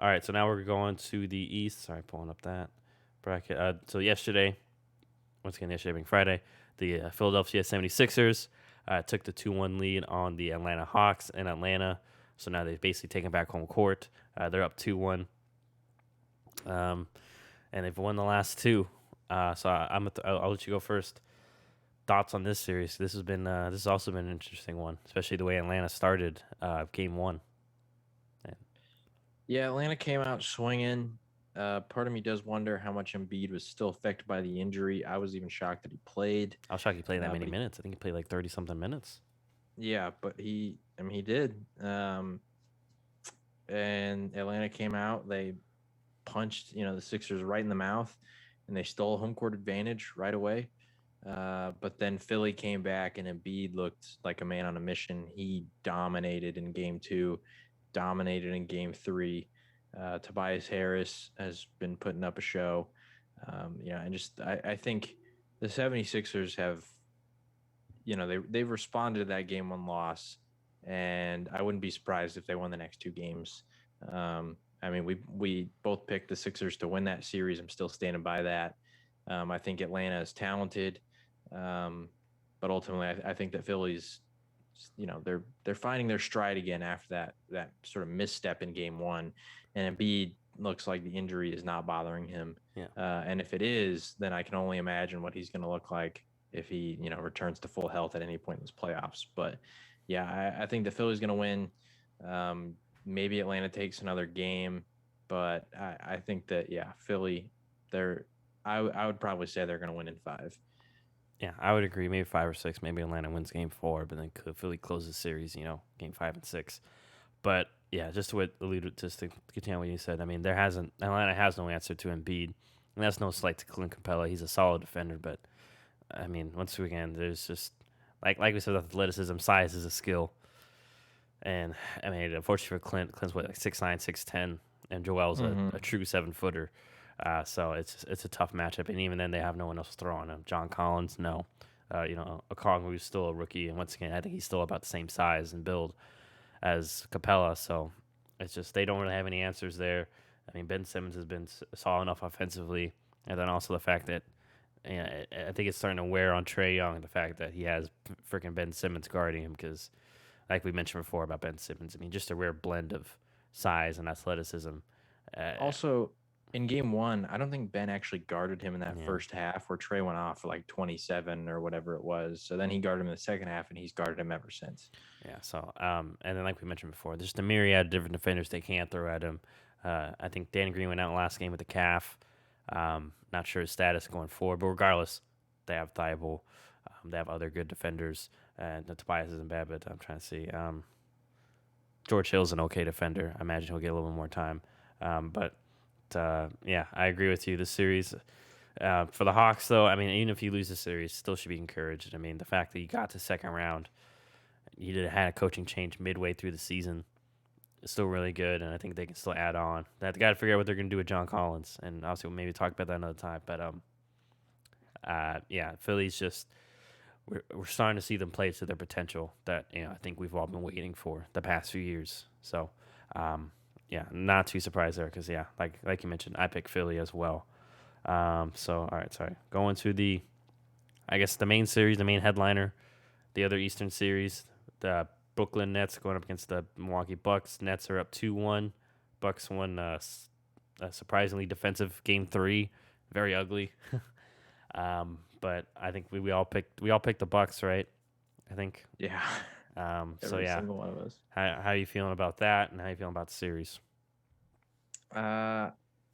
All right, so now we're going to the East. Sorry, pulling up that bracket. So yesterday, once again, yesterday being Friday, the Philadelphia 76ers took the 2-1 lead on the Atlanta Hawks in Atlanta. So now they've basically taken back home court. They're up 2-1, and they've won the last two. I'll let you go first. Thoughts on this series? This has also been an interesting one, especially the way Atlanta started game one. Yeah, Atlanta came out swinging. Part of me does wonder how much Embiid was still affected by the injury. I was even shocked that he played. I was shocked he played that many But minutes. I think he played like 30 something minutes. yeah, but he did. And Atlanta came out. They punched, the Sixers right in the mouth, and they stole home court advantage right away. But then Philly came back, and Embiid looked like a man on a mission. He dominated in game two, dominated in game three. Tobias Harris has been putting up a show. I think the 76ers have, they've responded to that game one loss, and I wouldn't be surprised if they won the next two games. We both picked the Sixers to win that series. I'm still standing by that. I think Atlanta is talented, but ultimately, I think that Philly's, they're finding their stride again after that sort of misstep in game one, and Embiid looks like the injury is not bothering him. Yeah. And if it is, then I can only imagine what he's going to look like if he, returns to full health at any point in this playoffs. But yeah, I think the Philly's going to win. Maybe Atlanta takes another game, but I think that Philly, I would probably say they're going to win in five. Yeah, I would agree. Maybe 5 or 6. Maybe Atlanta wins game four, but then Philly closes the series, game 5 and 6. But yeah, just to continue what you said, I mean, Atlanta has no answer to Embiid. And that's no slight to Clint Capella. He's a solid defender, but I mean, once again, there's just like we said, athleticism, size is a skill. And I mean, unfortunately for Clint's what, like 6'9", 6'10", and Joel's a true 7-footer. So it's a tough matchup, and even then they have no one else to throw on him. John Collins, no. Okongwu, who's still a rookie, and once again, I think he's still about the same size and build as Capella. So it's just they don't really have any answers there. I mean, Ben Simmons has been solid enough offensively, and then also the fact that I think it's starting to wear on Trae Young, the fact that he has freaking Ben Simmons guarding him, because like we mentioned before about Ben Simmons, I mean, just a rare blend of size and athleticism. Also, in game one, I don't think Ben actually guarded him in that Yeah. first half where Trae went off for like 27 or whatever it was. So then he guarded him in the second half, and he's guarded him ever since. Yeah. So, and then like we mentioned before, there's just a myriad of different defenders they can't throw at him. I think Danny Green went out last game with a calf. Not sure his status going forward, but regardless, they have Thibault. They have other good defenders. And Tobias isn't bad, but I'm trying to see. George Hill's an okay defender. I imagine he'll get a little bit more time. Yeah, I agree with you. This series, for the Hawks, though, I mean, even if you lose the series, still should be encouraged. I mean, the fact that you got to second round, had a coaching change midway through the season, is still really good, and I think they can still add on. They got to figure out what they're going to do with John Collins, and obviously we'll maybe talk about that another time. But yeah, Philly's just we're starting to see them play to their potential that I think we've all been waiting for the past few years. So yeah, not too surprised there because like you mentioned, I picked Philly as well. So all right, sorry, going to I guess the main series, the main headliner, the other Eastern series, the Brooklyn Nets going up against the Milwaukee Bucks. Nets are up 2-1. Bucks won a surprisingly defensive game 3, very ugly. But I think we all picked the Bucks, right? I think. Yeah. So Every yeah, single one of us. how are you feeling about that, and how are you feeling about the series?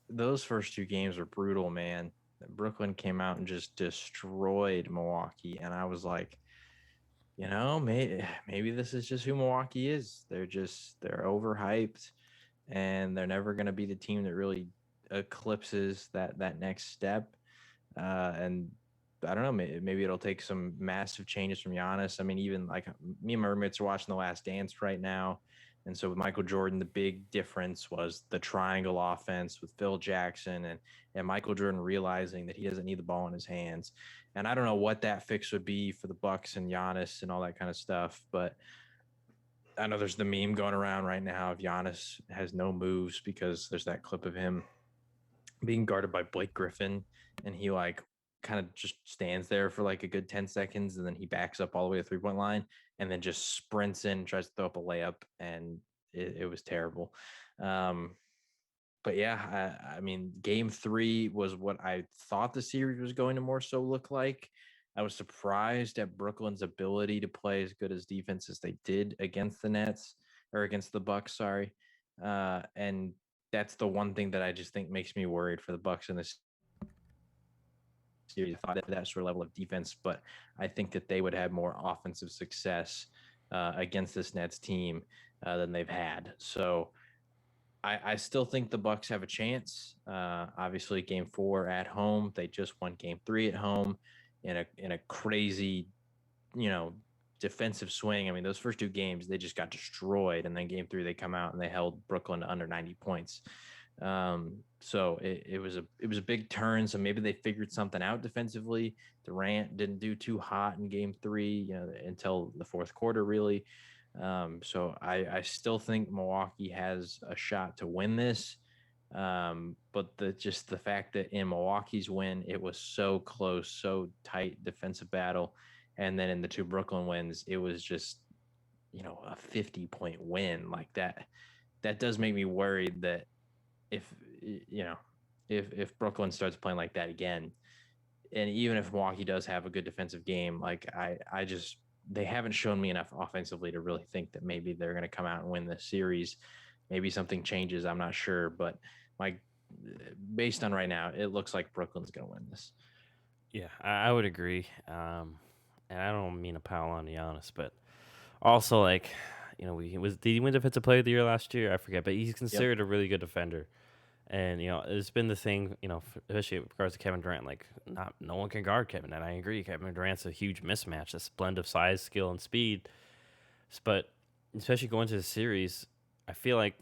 Those first two games were brutal, man. Brooklyn came out and just destroyed Milwaukee, and I was like, maybe this is just who Milwaukee is. They're overhyped, and they're never going to be the team that really eclipses that next step. And I don't know, maybe it'll take some massive changes from Giannis. I mean, even like me and my roommates are watching The Last Dance right now. And so with Michael Jordan, the big difference was the triangle offense with Phil Jackson and Michael Jordan realizing that he doesn't need the ball in his hands. And I don't know what that fix would be for the Bucks and Giannis and all that kind of stuff, but I know there's the meme going around right now of Giannis has no moves because there's that clip of him being guarded by Blake Griffin, and he like kind of just stands there for like a good 10 seconds, and then he backs up all the way to the 3-point line and then just sprints in, tries to throw up a layup, and it was terrible. Um, but yeah, I mean, game 3 was what I thought the series was going to more so look like. I was surprised at Brooklyn's ability to play as good as defense as they did against the Nets, or against the Bucks, sorry. And that's the one thing that I just think makes me worried for the Bucks in this series. I thought that sort of level of defense, but I think that they would have more offensive success against this Nets team than they've had. So I still think the Bucks have a chance. Obviously, Game 4 at home. They just won Game 3 at home in a crazy, you know, defensive swing. I mean, those first 2 games they just got destroyed, and then Game 3 they come out and they held Brooklyn to under 90 points. So it was a big turn. So maybe they figured something out defensively. Durant didn't do too hot in Game 3, you know, until the fourth quarter, really. So I still think Milwaukee has a shot to win this. But the fact that in Milwaukee's win, it was so close, so tight defensive battle. And then in the 2 Brooklyn wins, it was just, you know, a 50-point win like that. That does make me worried that if, you know, if Brooklyn starts playing like that again, and even if Milwaukee does have a good defensive game, like I just, they haven't shown me enough offensively to really think that maybe they're going to come out and win this series. Maybe something changes. I'm not sure, but my based on right now, it looks like Brooklyn's going to win this. Yeah, I would agree. And I don't mean to pile on Giannis, but also like, did he win Defensive Player of the Year last year? I forget, but he's Yep. considered a really good defender. And it's been the thing, especially with regards to Kevin Durant. Like, not no one can guard Kevin, and I agree. Kevin Durant's a huge mismatch. This blend of size, skill, and speed. But especially going to the series, I feel like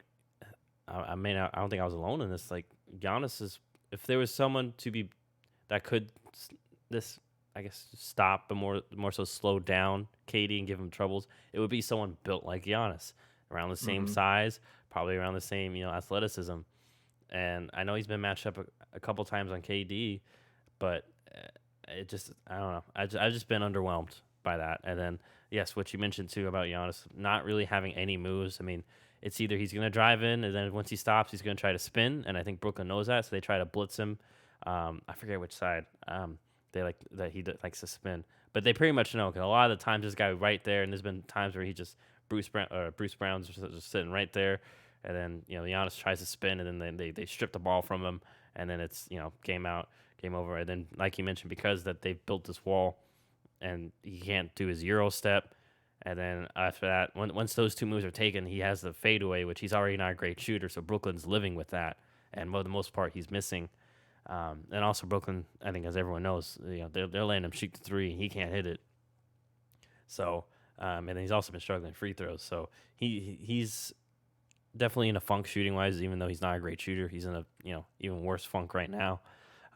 I don't think I was alone in this. Like, Giannis is, if there was someone to be that could this, I guess, stop, but more so slow down KD and give him troubles, it would be someone built like Giannis, around the same Mm-hmm. size, probably around the same athleticism. And I know he's been matched up a couple times on KD, but it just, I don't know. I've just been underwhelmed by that. And then yes, what you mentioned too about Giannis not really having any moves. I mean, it's either he's gonna drive in, and then once he stops, he's gonna try to spin. And I think Brooklyn knows that, so they try to blitz him. I forget which side. They like that likes to spin, but they pretty much know because a lot of the times this guy right there, and there's been times where he just Bruce Brown's just sitting right there, and then Giannis tries to spin, and then they strip the ball from him, and then it's game out, game over. And then like you mentioned, because that they've built this wall, and he can't do his Euro step. And then after that, once those 2 moves are taken, he has the fadeaway, which he's already not a great shooter. So Brooklyn's living with that, and for the most part, he's missing. And also Brooklyn, I think, as everyone knows, they're letting him shoot the 3, and he can't hit it. So, and then he's also been struggling free throws. So he's definitely in a funk shooting wise, even though he's not a great shooter. He's in a even worse funk right now.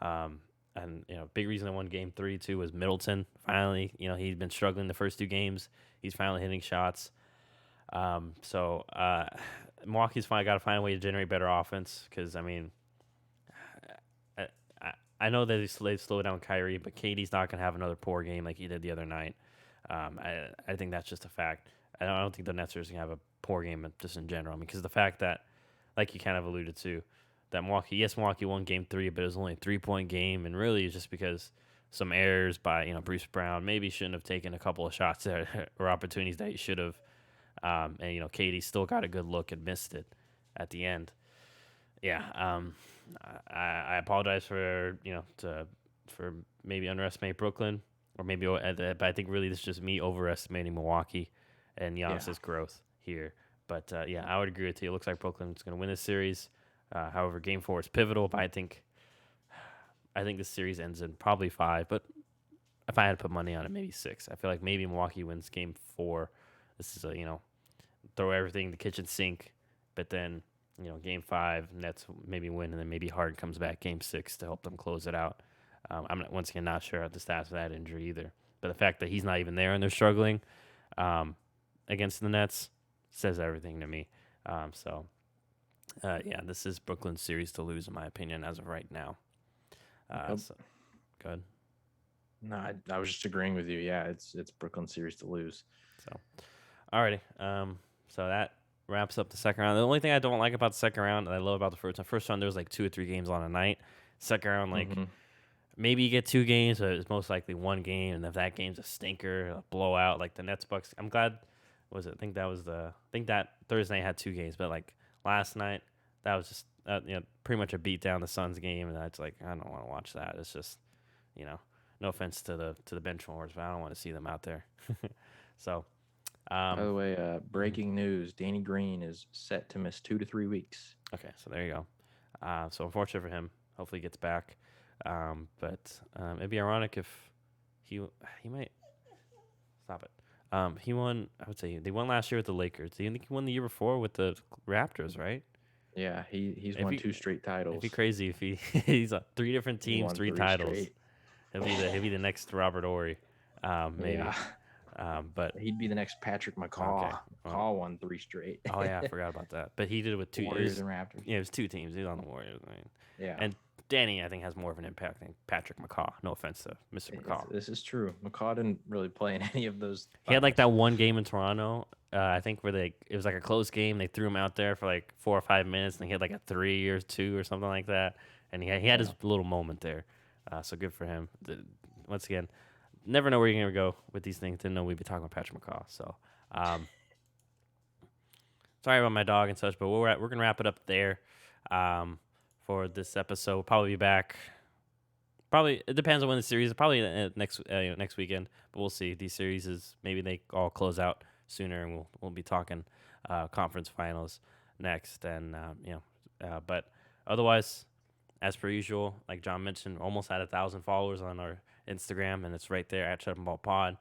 And big reason I won Game 3 too was Middleton. Finally, he'd been struggling the first 2 games. He's finally hitting shots. So Milwaukee's finally got to find a way to generate better offense because I mean, I know that they slowed down Kyrie, but KD's not gonna have another poor game like he did the other night. I think that's just a fact. I don't think the Nets are just gonna have a poor game just in general. I mean, because the fact that, like you kind of alluded to, that Milwaukee won Game 3, but it was only a 3-point game, and really it's just because some errors by Bruce Brown maybe shouldn't have taken a couple of shots there or opportunities that he should have. And KD still got a good look and missed it at the end. Yeah. I apologize for for maybe underestimating Brooklyn, or maybe but I think really this is just me overestimating Milwaukee and Yeah. Giannis's growth here. But yeah, I would agree with you. It looks like Brooklyn's going to win this series. However, Game 4 is pivotal, but I think this series ends in probably 5. But if I had to put money on it, maybe 6. I feel like maybe Milwaukee wins Game 4. This is a throw everything in the kitchen sink, but then Game 5 Nets maybe win, and then maybe Harden comes back Game 6 to help them close it out. I'm once again not sure of the stats of that injury either, but the fact that he's not even there and they're struggling against the Nets, says everything to me. So yeah, this is Brooklyn's series to lose, in my opinion, as of right now. Yep. So good. No, I was just agreeing with you. Yeah, it's Brooklyn series to lose. So, alrighty. So that wraps up the second round. The only thing I don't like about the second round, and I love about the first round, there was like 2 or 3 games on a night. Second round, like Mm-hmm. maybe you get 2 games, but it's most likely 1 game, and if that game's a stinker, a blowout, like the Nets Bucks. I'm glad. What was it? I think that Thursday night had 2 games, but like last night, that was just pretty much a beat down the Suns game, and that's like I don't want to watch that. It's just no offense to the bench warmers, but I don't want to see them out there. So. By the way, Mhm. breaking news: Danny Green is set to miss 2 to 3 weeks. Okay, so there you go. So unfortunate for him. Hopefully he gets back. But it'd be ironic if he might stop it. He won. I would say they won last year with the Lakers. Do you think he won the year before with the Raptors? Right? Yeah, he's If won he, 2 straight it'd be titles. crazy if he's on 3 different He teams, won 3 3 titles. straight. He'll be the next Robert Ory, maybe. Yeah, But he'd be the next Patrick okay. McCaw. Well, McCaw won 3 straight. oh yeah, I forgot about that. But he did it with 2. Warriors and Raptors. Yeah, it was 2 teams. He was on the Warriors. I mean, Yeah, and Danny, I think, has more of an impact than Patrick McCaw. No offense to Mr. McCaw. this is true. McCaw didn't really play in any of those He had like finals. that one game in Toronto, I think, where it was like a close game. They threw him out there for like 4 or 5 minutes, and he had like a 3 or 2 or something like that. And he had his Yeah. little moment there. So good for him. Once again, never know where you're gonna go with these things. Didn't know we'd be talking about Patrick McCaw. So sorry about my dog and such, but we're gonna wrap it up there for this episode. We'll probably be back. Probably it depends on when the series. Probably next weekend, but we'll see. These series is maybe they all close out sooner, and we'll be talking conference finals next, and but otherwise, as per usual, like John mentioned, almost at 1,000 followers on our Instagram, and it's right there at Shut Up and Ball Pod.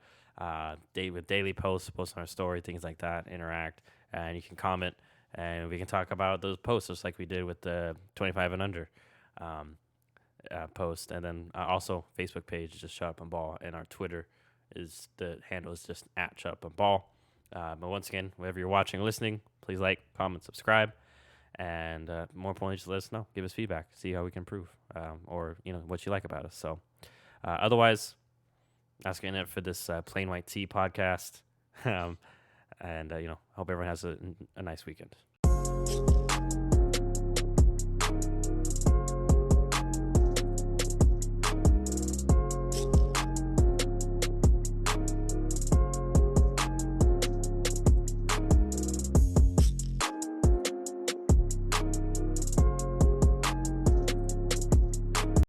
With daily posts, post on our story, things like that. Interact, and you can comment, and we can talk about those posts just like we did with the 25 and under. Post, and then also Facebook page is just Shut Up and Ball, and our Twitter is the handle is just at Shut Up and Ball. But once again, wherever you're watching or listening, please like, comment, subscribe, and more importantly, just let us know, give us feedback, see how we can improve, or what you like about us. So, otherwise, that's getting it for this Plain White Tea podcast. And hope everyone has a nice weekend.